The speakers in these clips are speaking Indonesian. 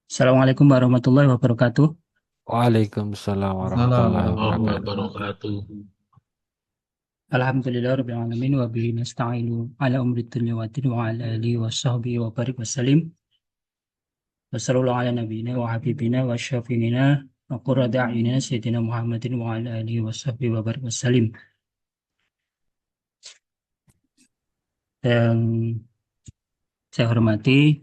Assalamualaikum warahmatullahi wabarakatuh. Waalaikumsalam Salam warahmatullahi warahmatullahi wabarakatuh. wabarakatuh. Alhamdulillah rabbil alamin wa bihi nasta'inu ala umri dunya wa din wa ala alihi wa sahbihi wa barik wasallim. Wa sallallahu ala nabiyyina wa habibina wa syafi'ina wa qurrati a'yunina sayyidina Muhammadin wa ala alihi wa sahbihi wa barik wasallim. Dan saya hormati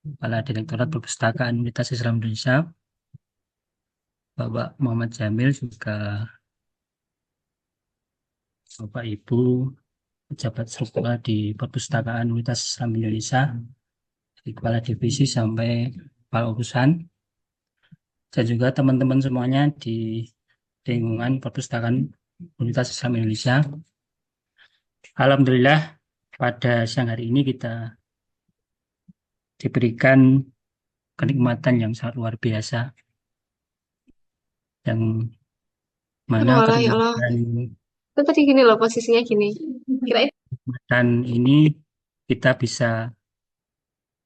Kepala Direktorat Perpustakaan Universitas Islam Indonesia, Bapak Muhammad Jamil, juga Bapak Ibu pejabat struktural di Perpustakaan Universitas Islam Indonesia, dari Kepala Divisi sampai Kepala Urusan, dan juga teman-teman semuanya di lingkungan Perpustakaan Universitas Islam Indonesia. Alhamdulillah, pada siang hari ini kita diberikan kenikmatan yang sangat luar biasa, yang mana Aduh, Allah, ya Allah. kenikmatan Itu tadi gini loh, posisinya gini. Kirain ini kita bisa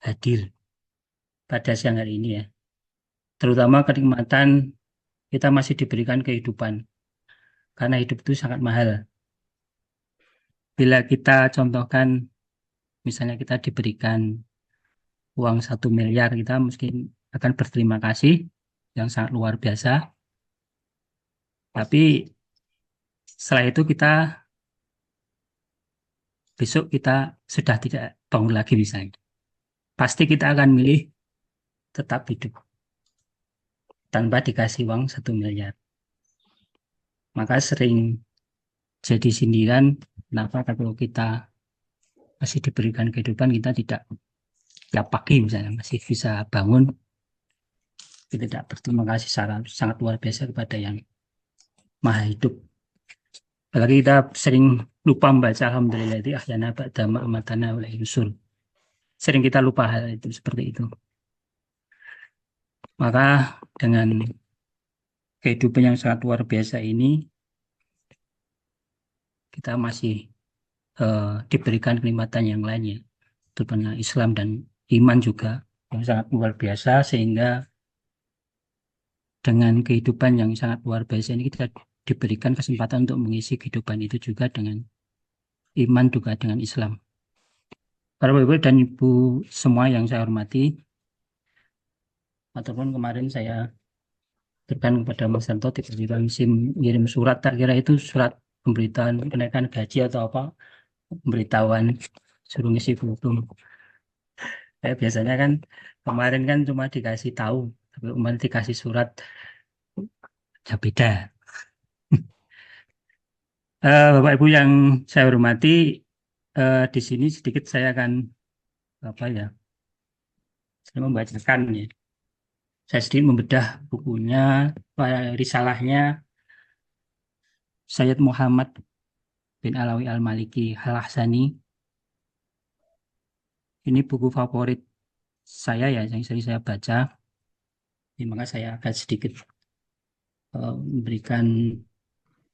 hadir pada siang hari ini ya. Terutama kenikmatan kita masih diberikan kehidupan, karena hidup itu sangat mahal. Bila kita contohkan, misalnya kita diberikan uang 1 miliar, kita mungkin akan berterima kasih yang sangat luar biasa. Tapi setelah itu besok kita sudah tidak bangun lagi misalnya. Pasti kita akan milih tetap hidup tanpa dikasih uang 1 miliar. Maka sering jadi sindiran, kenapa kalau kita masih diberikan kehidupan, kita tidak tiap pagi misalnya masih bisa bangun, kita tidak berterima kasih secara sangat luar biasa kepada yang maha hidup. Apalagi kita sering lupa membaca alhamdulillah di ahyana ba'da ma'amatana wa yusul. Sering kita lupa hal itu seperti itu. Maka dengan kehidupan yang sangat luar biasa ini, kita masih diberikan kenikmatan yang lainnya, terutama Islam dan iman juga yang sangat luar biasa, sehingga dengan kehidupan yang sangat luar biasa ini kita diberikan kesempatan untuk mengisi kehidupan itu juga dengan iman, juga dengan Islam. Para Bapak dan Ibu semua yang saya hormati, ataupun kemarin saya berikan kepada Mas Santo tiba-tiba ngirim surat, tak kira itu surat pemberitahuan kenaikan gaji atau apa, pemberitahuan suruh ngisi form. Biasanya kan kemarin kan cuma dikasih tahu, tapi kemarin dikasih surat, ya beda. Bapak Ibu yang saya hormati, di sini sedikit saya akan apa ya, saya membacakan ya. Saya sedikit membedah bukunya, risalahnya Sayyid Muhammad bin Alawi Al-Maliki Al-Ahsani. Ini buku favorit saya ya, yang sering saya baca. Jadi, maka saya akan sedikit memberikan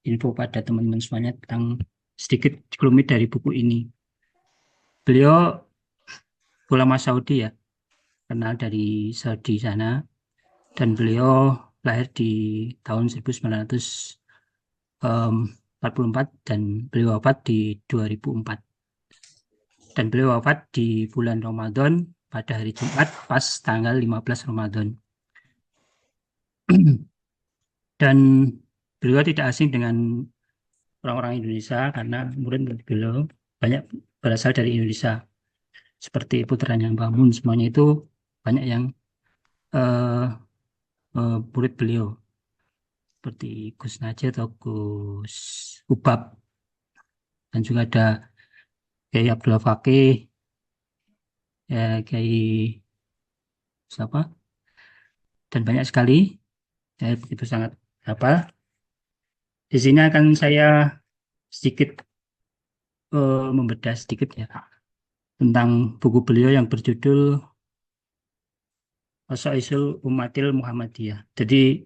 info pada teman-teman semuanya tentang sedikit sekelumit dari buku ini. Beliau ulama Saudi ya, kenal dari Saudi sana, dan beliau lahir di tahun 1944 dan beliau wafat di 2004. Dan beliau wafat di bulan Ramadan pada hari Jumat pas tanggal 15 Ramadan. Dan beliau tidak asing dengan orang-orang Indonesia karena murid beliau banyak berasal dari Indonesia. Seperti putranya Mbah Mun, semuanya itu banyak yang eh, murid beliau. Seperti Gus Najib atau Gus Ubab. Dan juga ada Kiai Abdul Fakih, ya, Kiai siapa? Dan banyak sekali. Itu sangat apa? Di sini akan saya sedikit membedah sedikit ya tentang buku beliau yang berjudul Asaisul Umatil Muhammadiyah. Jadi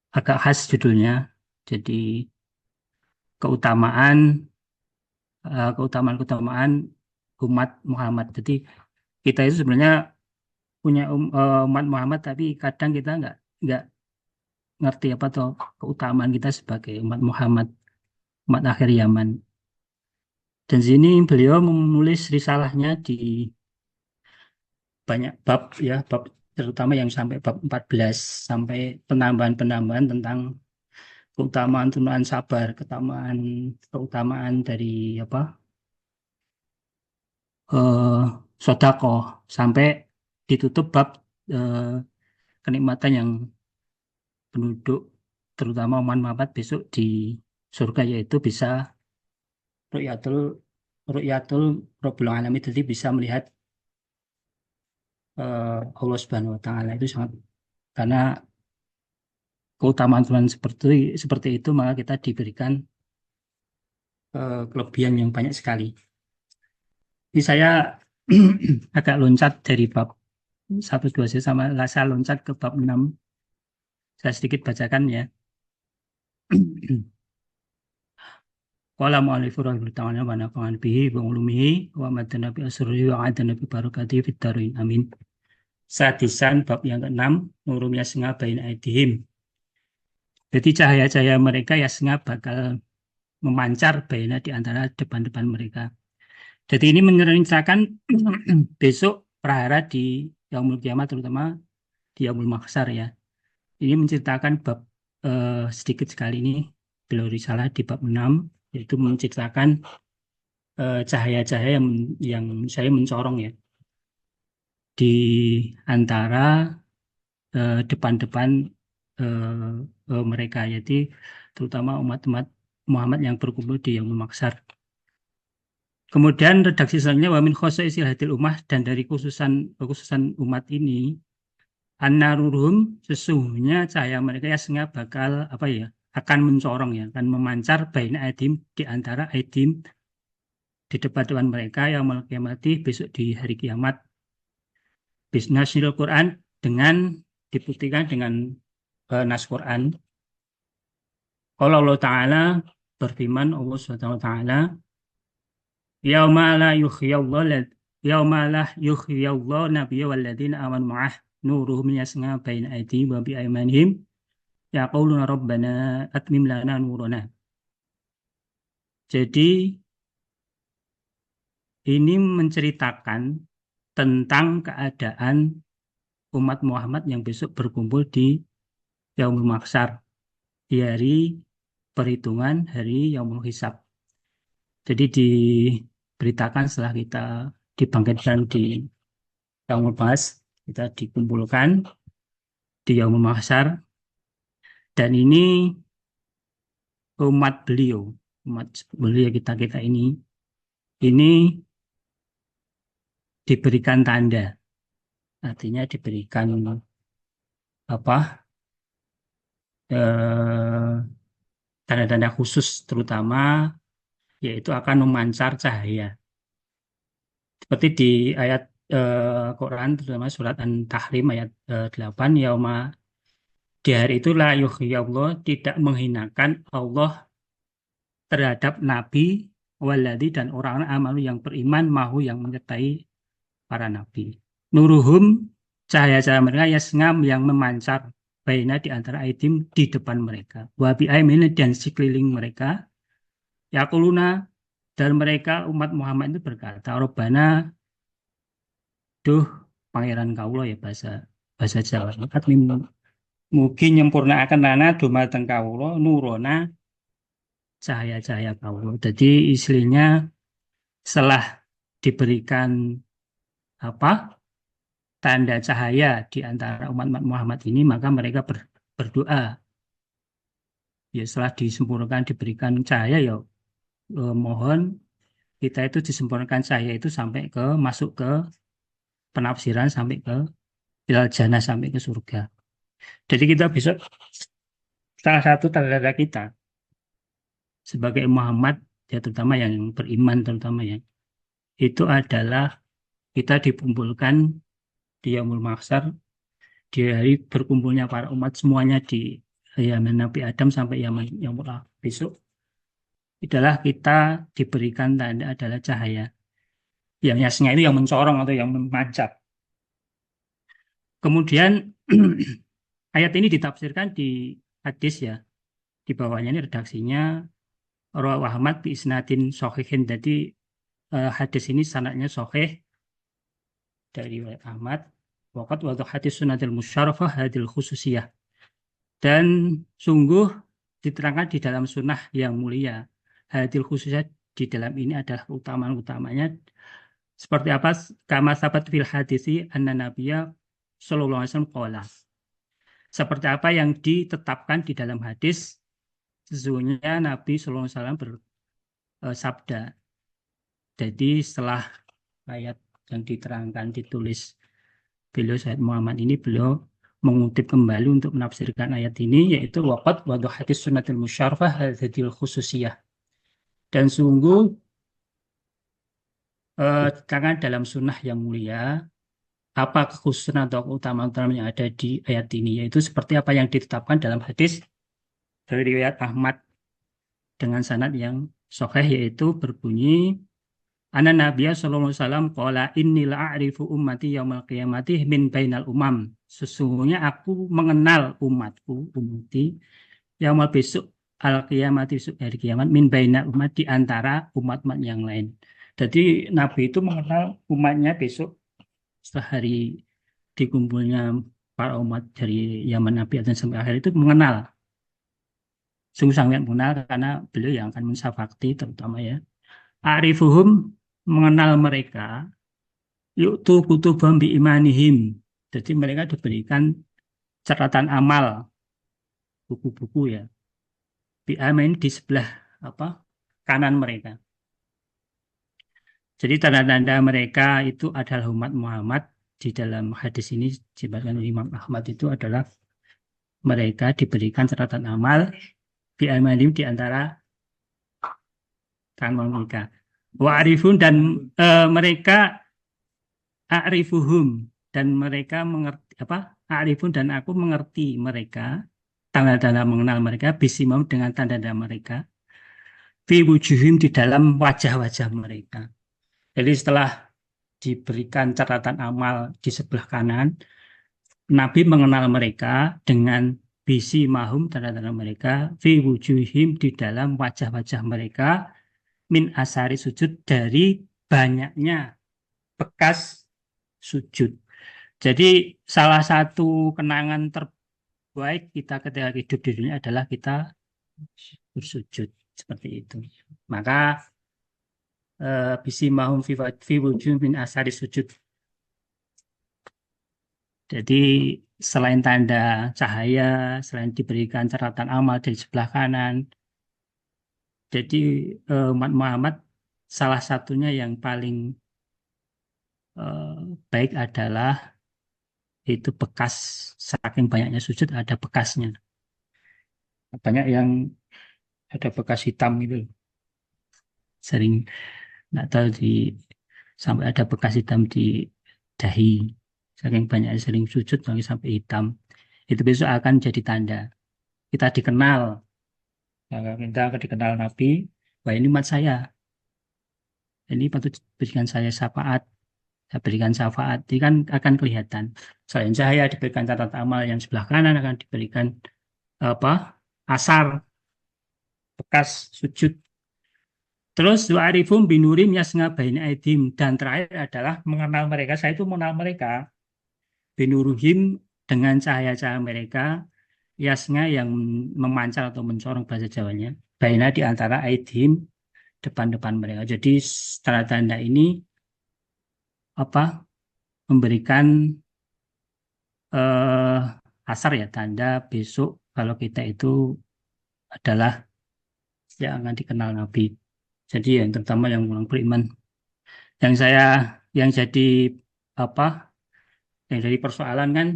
agak khas judulnya. Jadi keutamaan keutamaan umat Muhammad. Jadi kita itu sebenarnya punya umat Muhammad, tapi kadang kita nggak ngerti apa tuh keutamaan kita sebagai umat Muhammad, umat akhir zaman. Dan sini beliau menulis risalahnya di banyak bab ya, bab terutama yang sampai bab 14 sampai penambahan-penambahan tentang keutamaan tunaan sabar, keutamaan dari apa eh sedekah sampai ditutup bab eh, kenikmatan yang penduduk terutama umat Muhammad besok di surga, yaitu bisa ru'yatul ru'yatul Rabbil Alamin, jadi bisa melihat Allah Subhanahu wa taala. Itu sangat, karena keutamaan Tuhan seperti itu, maka kita diberikan kelebihan yang banyak sekali. Ini saya agak loncat dari bab 1 2 sama saya loncat ke bab 6. Saya sedikit bacakan ya. Qala mu'allifu rahimahullah ta'ala wa nafa'an bihi wa ulumihi wa madana bi asrihi wa adana bi barakatihi fid dharain amin. Sadisan bab yang ke-6, nurum yasnga bain aidihim. Jadi cahaya-cahaya mereka yasnga bakal memancar baina di antara depan-depan mereka. Jadi ini menceritakan besok prahara di Yaumul Kiamat, terutama di Yaumul Mahsyar ya. Ini menceritakan bab sedikit sekali ini beliau risalah di bab 6, yaitu menceritakan cahaya-cahaya yang saya mencorong ya di antara depan-depan mereka, yaitu terutama umat-umat Muhammad yang berkumpul di Yaumul Mahsyar. Kemudian redaksi selanjutnya wa min khosaisil hadil ummah, dan dari khususan umat ini an-narurum, sesungguhnya cahaya mereka yasnga bakal apa ya, akan mencorong ya, akan memancar baina aidim, di antara aidim, di depan mereka yang kiamati, besok di hari kiamat, bisnasil Quran, dengan dibuktikan dengan nas Quran. Kalau Allah Ta'ala berfirman, Allah Subhanahu wa Ta'ala, yauma la yukhyallahu nabiyya walladzina amanu ma'ah nuruhum yasnga baina aydihim wa bi aymanihim yaquluna rabbana atmim lana nurana. Jadi ini menceritakan tentang keadaan umat Muhammad yang besok berkumpul di Yaumul Mahsyar, di hari perhitungan, hari Yaumul Hisab. Jadi diberitakan setelah kita dibangkitkan di Yaumul Ba'ats, kita dikumpulkan di Yaumul Mahsyar, dan ini umat beliau kita ini diberikan tanda, artinya diberikan apa tanda-tanda khusus, terutama yaitu akan memancar cahaya. Seperti di ayat Quran, terutama surat An-Tahrim ayat 8, yauma, di hari itulah yuhyallah, tidak menghinakan Allah terhadap nabi waladi, dan orang-orang amalu yang beriman, mahu yang menyertai para nabi. Nuruhum, cahaya-cahaya mereka yasngam, yang memancar baina di antara aidim, di depan mereka, wa bi aimin, dan sekeliling mereka, yaquluna, dan mereka umat Muhammad itu berkata, Rabbana, duh pangeran kaulo ya, bahasa Jawa, atmim, mugi nyempurnaaken lana dumateng kaulo nurona, cahaya-cahaya kaulo. Jadi istilahnya setelah diberikan apa tanda cahaya di antara umat Muhammad ini, maka mereka berdoa ya, setelah disempurnakan diberikan cahaya ya, mohon kita itu disempurnakan cahaya itu sampai ke masuk ke penafsiran, sampai ke ilal jannah, sampai ke surga. Jadi kita bisa, salah satu tanda kita sebagai Muhammad ya, terutama yang beriman, terutama ya, itu adalah kita dikumpulkan di Yaumul Mahsyar, di hari berkumpulnya para umat semuanya di zaman Nabi Adam sampai Yaumul Akhir besok, adalah kita diberikan tanda adalah cahaya yang yasnya itu yang mencorong atau yang memancar. Kemudian ayat ini ditafsirkan di hadis ya. Di bawahnya ini redaksinya Rawahu Ahmad bi isnadin shahihin. Jadi hadis ini sanadnya sahih dari riwayat Ahmad. Waqat wa hadis sunatil musyarafah hadil khususiyah. Dan sungguh diterangkan di dalam sunnah yang mulia. Hadil khususiyah di dalam ini adalah keutamaan-utamanya. Seperti apa? Kama sabat fil hadisi anna nabiyya sallallahu alaihi wasallam qala. Seperti apa yang ditetapkan di dalam hadis, sesungguhnya Nabi sallallahu alaihi wasallam bersabda. Jadi setelah ayat yang diterangkan ditulis beliau Said Muhammad ini, beliau mengutip kembali untuk menafsirkan ayat ini, yaitu waqad wa hadis sunnatul musyarafah hadil khususiyah. Dan sungguh diterangkan dalam sunnah yang mulia apa kekhususan atau keutamaan yang ada di ayat ini, yaitu seperti apa yang ditetapkan dalam hadis dari riwayat Ahmad dengan sanad yang sahih, yaitu berbunyi Ana Nabiya sallallahu alaihi wasallam qala inni la'arifu ummati yaumal qiyamati min bainal umam. Sesungguhnya aku mengenal umatku, ummati yaumal besok al qiyamati, besok hari kiamat, min bainal umat, di antara umat-umat yang lain. Jadi Nabi itu mengenal umatnya besok setelah hari dikumpulnya para umat dari zaman Nabi dan sampai akhir itu mengenal. Sungguh sangat mengenal karena beliau yang akan mensafakti terutama ya. Arifuhum, mengenal mereka, yu'tu kutubam bi imanihim. Jadi mereka diberikan catatan amal, buku-buku ya. Bi amin di sebelah apa kanan mereka. Jadi tanda-tanda mereka itu adalah umat Muhammad. Di dalam hadis ini disebutkan Imam Ahmad itu adalah mereka diberikan catatan amal bi amanim di antara tangan mereka. Wa arifun, dan mereka a'rifuhum, dan mereka mengerti apa? A'rifun, dan aku mengerti mereka, tanda-tanda mengenal mereka, bisimam, dengan tanda-tanda mereka, fi wujuhim, di dalam wajah-wajah mereka. Jadi setelah diberikan catatan amal di sebelah kanan, Nabi mengenal mereka dengan bisimahum, tanda-tanda mereka, fi wujuhim, di dalam wajah-wajah mereka, min asari sujud, dari banyaknya bekas sujud. Jadi salah satu kenangan terbaik kita ketika hidup di dunia adalah kita bersujud seperti itu. Maka bisimahum fi wujuh min asari sujud. Jadi selain tanda cahaya, selain diberikan catatan amal dari sebelah kanan, jadi umat Muhammad salah satunya yang paling baik adalah itu bekas, saking banyaknya sujud ada bekasnya. Banyak yang ada bekas hitam gitu. Sering nggak tahu sampai ada bekas hitam di dahi. Saking banyak sering sujud sampai hitam. Itu besok akan jadi tanda. Kita dikenal. Kita akan dikenal Nabi. Wah, ini umat saya. Ini patut berikan saya syafaat. Saya berikan syafaat. Ini kan akan kelihatan. Selain saya diberikan catatan amal yang sebelah kanan, akan diberikan apa? Asar, bekas sujud. Terus wa'arifum binurim yasnga baina aidim, dan terakhir adalah mengenal mereka. Saya itu mengenal mereka binuruhim, dengan cahaya-cahaya mereka, yasnga, yang memancar atau mencorong bahasa Jawanya, baina, di antara aidim, depan-depan mereka. Jadi tanda-tanda ini apa? Memberikan asar ya, tanda besok kalau kita itu adalah yang akan dikenal Nabi. Jadi yang terutama yang orang beriman. Yang jadi apa? Yang jadi persoalan kan,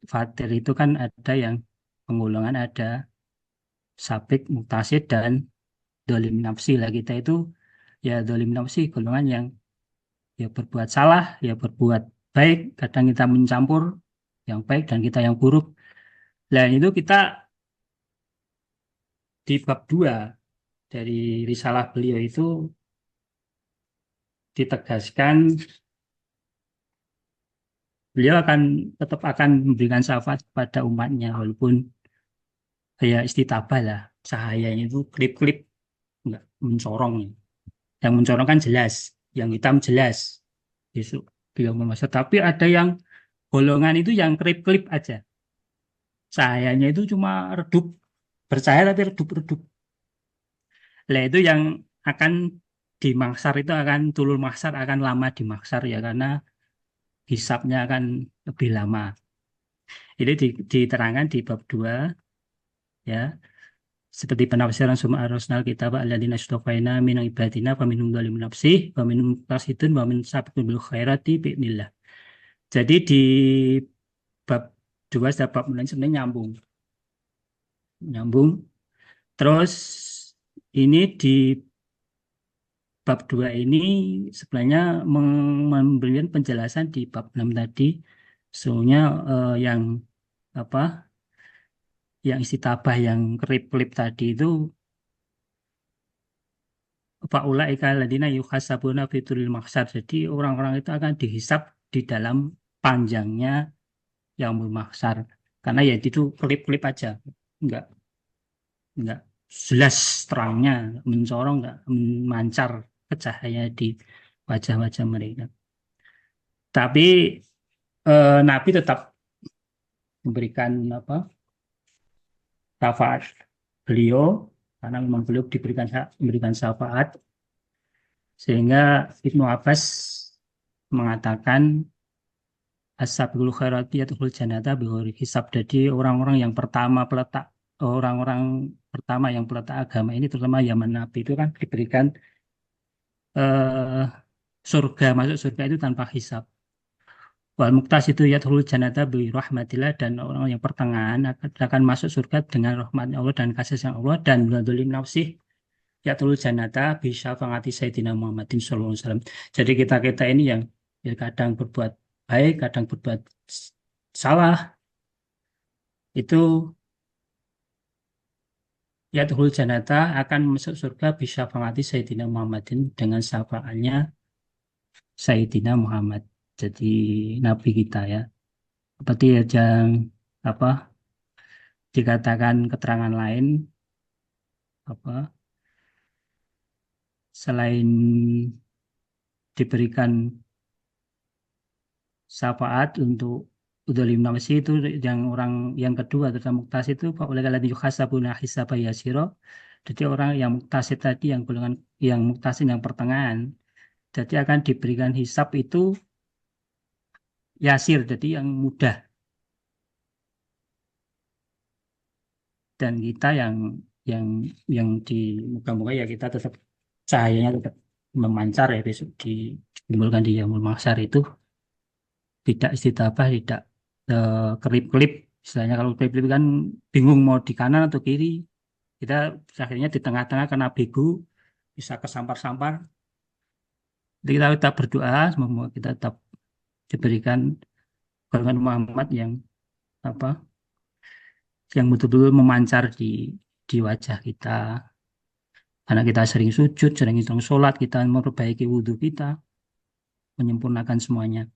fatir itu kan ada yang penggolongan, ada sabik, muktasid, dan dolim nafsi. Lah kita itu ya dolim nafsi, golongan yang ya berbuat salah, ya berbuat baik. Kadang kita mencampur yang baik dan kita yang buruk. Nah itu kita di bab 2 dari risalah beliau itu ditegaskan beliau tetap akan memberikan syafaat kepada umatnya walaupun ya istitabah lah, cahayanya itu klip-klip nggak mencorong. Yang mencorong kan jelas, yang hitam jelas. Besok beliau memasak. Tapi ada yang golongan itu yang klip-klip aja. Cahayanya itu cuma redup, bercahaya tapi redup-redup. Lah itu yang akan di maksar itu akan tulul maksar akan lama di maksar ya karena hisapnya akan lebih lama. Ini diterangkan di bab 2 ya. Seperti penafsiran summa arsalnal kitab alladzina istofaina min ibadina faminhum dzalimun nafsih wa minhum muqtasidun wa min sabiqun bil khairati bi'nillah. Jadi di bab 2 dan bab 9 sebenarnya nyambung. Nyambung. Terus ini di bab 2 ini sebenarnya memberikan penjelasan di bab 6 tadi. Soalnya yang apa? Yang istitabah yang klip-klip tadi itu faulaika alladziina yuhasabuna fituril mahsyar. Jadi orang-orang itu akan dihisap di dalam panjangnya yaumul mahsyar. Karena ya itu klip-klip aja. Enggak enggak jelas terangnya, mencorong enggak memancar cahaya di wajah-wajah mereka. Tapi Nabi tetap memberikan syafaat beliau karena memang beliau memberikan syafaat sehingga Ibnu Abbas mengatakan as-sabiqul khairati yadkhulul jannata bighairi hisab. Jadi orang-orang pertama yang peletak agama ini terutama zaman Nabi itu kan diberikan eh, masuk surga itu tanpa hisab. Wal muqtasidu yadkhulul jannata bi rahmatillah, dan orang yang pertengahan akan masuk surga dengan rahmatnya Allah dan kasih sayang Allah, dan dzalimin nafsih yadkhulul jannata bi syafaati sayyidina Muhammadin sallallahu alaihi wasallam. Jadi kita ini yang ya kadang berbuat baik, kadang berbuat salah, itu yadkhulul jannata akan masuk surga bi syafaati sayyidina Muhammadin dengan syafaatnya Sayyidina Muhammad. Jadi Nabi kita ya. Seperti yang apa dikatakan keterangan lain apa selain diberikan syafaat untuk udzalim nafsi itu yang orang yang kedua terutama muktasid itu oleh kalian yuhasabuna hisaba yasiro. Jadi orang yang muktasid tadi yang golongan yang muktasid yang pertengahan, jadi akan diberikan hisab itu yasir, jadi yang mudah. Dan kita yang yang di muka-muka ya kita tetap cahayanya tetap memancar ya besok ditimbulkan di Yaumul Mahsyar itu tidak istitabah, tidak kelip-kelip. Istilahnya kalau kelip-kelip kan bingung mau di kanan atau kiri. Kita akhirnya di tengah-tengah kena begu, bisa kesampar-sampar. Jadi kita berdoa semoga kita tetap diberikan golongan Muhammad yang apa yang betul-betul memancar di wajah kita. Karena kita sering sujud, sering sholat, kita memperbaiki wudhu kita, menyempurnakan semuanya.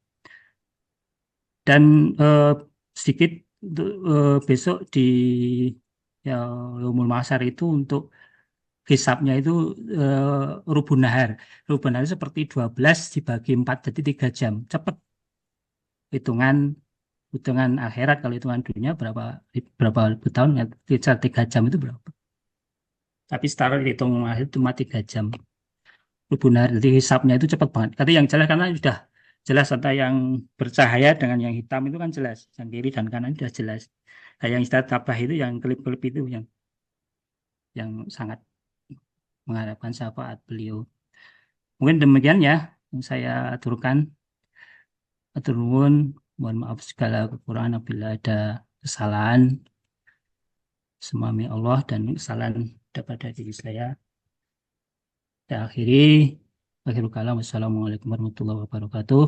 Dan sedikit untuk besok di ya, Yaumul Mahsyar itu untuk hisabnya itu rubun nahar. Rubun nahar seperti 12 dibagi 4, jadi 3 jam. Cepat hitungan hitungan akhirat. Kalau hitungan dunia berapa ribu tahun, ya 3 jam itu berapa? Tapi setelah hitung akhir cuma 3 jam. Benar, jadi hisapnya itu cepat banget. Tapi yang jelas karena sudah jelas antara yang bercahaya dengan yang hitam itu kan jelas. Yang kiri dan kanan sudah jelas. Nah, yang istitabah itu yang kelip-kelip itu yang sangat mengharapkan syafaat beliau. Mungkin demikian ya yang saya aturkan. Atur nuwun, mohon maaf segala kekurangan apabila ada kesalahan. Semami Allah dan kesalahan daripada diri saya. Saya akhiri. Akhirul kalam. Wassalamualaikum warahmatullahi wabarakatuh.